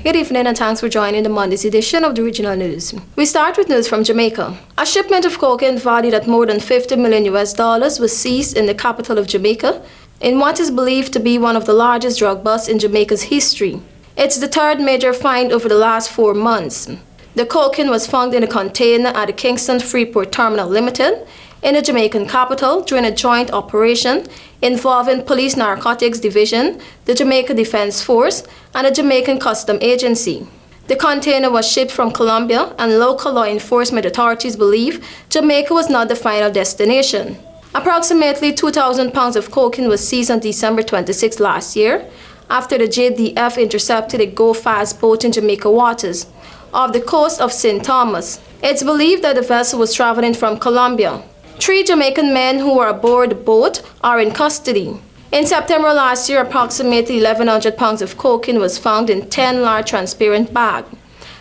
Good evening and thanks for joining the Monday's edition of the Regional News. We start with news from Jamaica. A shipment of cocaine valued at more than $50 million was seized in the capital of Jamaica in what is believed to be one of the largest drug busts in Jamaica's history. It's the third major find over the last 4 months. The cocaine was found in a container at the Kingston Freeport Terminal Limited in the Jamaican capital during a joint operation involving Police Narcotics Division, the Jamaica Defense Force, and the Jamaican Custom Agency. The container was shipped from Colombia, and local law enforcement authorities believe Jamaica was not the final destination. Approximately 2,000 pounds of cocaine was seized on December 26 last year after the JDF intercepted a go-fast boat in Jamaica waters off the coast of St. Thomas. It's believed that the vessel was traveling from Colombia. 3 Jamaican men who were aboard the boat are in custody. In September last year, approximately 1,100 pounds of cocaine was found in 10 large transparent bags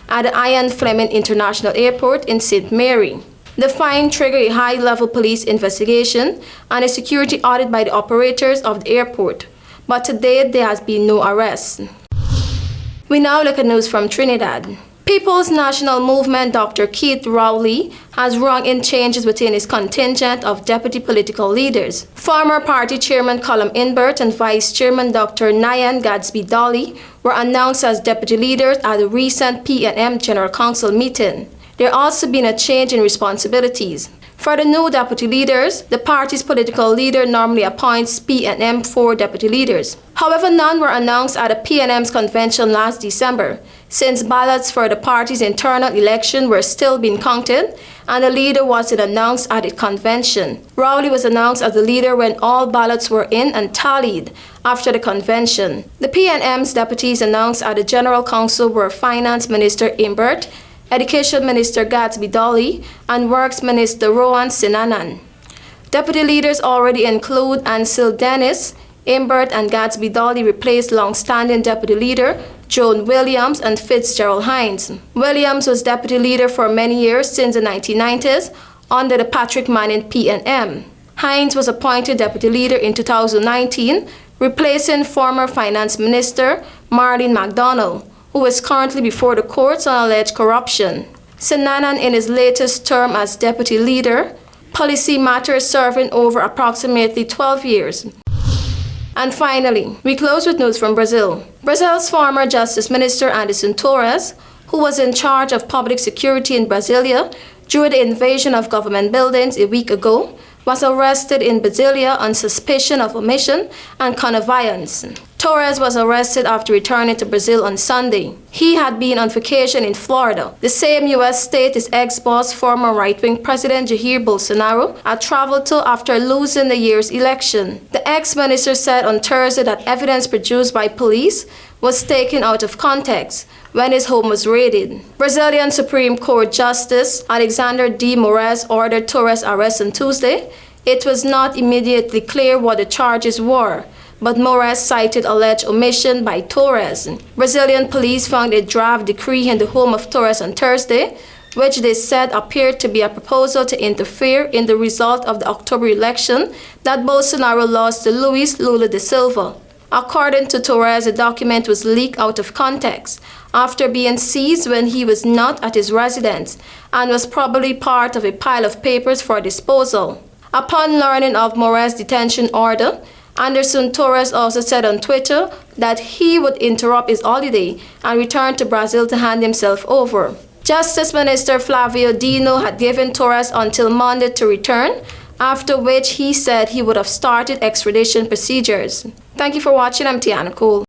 at the Ian Fleming International Airport in St. Mary. The find triggered a high-level police investigation and a security audit by the operators of the airport, but to date there has been no arrests. We now look at news from Trinidad. People's National Movement Dr. Keith Rowley has rung in changes within his contingent of deputy political leaders. Former party chairman Colum Inbert and vice chairman Dr. Nyan Gadsby-Dolly were announced as deputy leaders at the recent PNM General Council meeting. There also been a change in responsibilities. For the new deputy leaders, the party's political leader normally appoints PNM 4 deputy leaders. However, none were announced at the PNM's convention last December, since ballots for the party's internal election were still being counted and the leader wasn't announced at the convention. Rowley was announced as the leader when all ballots were in and tallied after the convention. The PNM's deputies announced at the General Council were Finance Minister Imbert, Education Minister Gadsby-Dolly, and Works Minister Rowan Sinanan. Deputy leaders already include Ansel Dennis. Imbert and Gadsby-Dolly replaced long-standing deputy leader Joan Williams and Fitzgerald Hines. Williams was deputy leader for many years since the 1990s under the Patrick Manning PNM. Hines was appointed deputy leader in 2019, replacing former Finance Minister Marlene MacDonald, who is currently before the courts on alleged corruption. Sinanan, in his latest term as deputy leader, policy matters serving over approximately 12 years. And finally, we close with news from Brazil. Brazil's former Justice Minister Anderson Torres, who was in charge of public security in Brasilia during the invasion of government buildings a week ago, was arrested in Brasilia on suspicion of omission and connivance. Torres was arrested after returning to Brazil on Sunday. He had been on vacation in Florida, the same U.S. state his ex-boss, former right-wing President Jair Bolsonaro, had traveled to after losing the year's election. The ex-minister said on Thursday that evidence produced by police was taken out of context when his home was raided. Brazilian Supreme Court Justice Alexander de Moraes ordered Torres' arrest on Tuesday. It was not immediately clear what the charges were, but Moraes cited alleged omission by Torres. Brazilian police found a draft decree in the home of Torres on Thursday, which they said appeared to be a proposal to interfere in the result of the October election that Bolsonaro lost to Luiz Lula da Silva. According to Torres, the document was leaked out of context after being seized when he was not at his residence and was probably part of a pile of papers for disposal. Upon learning of Moraes' detention order, Anderson Torres also said on Twitter that he would interrupt his holiday and return to Brazil to hand himself over. Justice Minister Flavio Dino had given Torres until Monday to return, after which he said he would have started extradition procedures. Thank you for watching. I'm TIANA.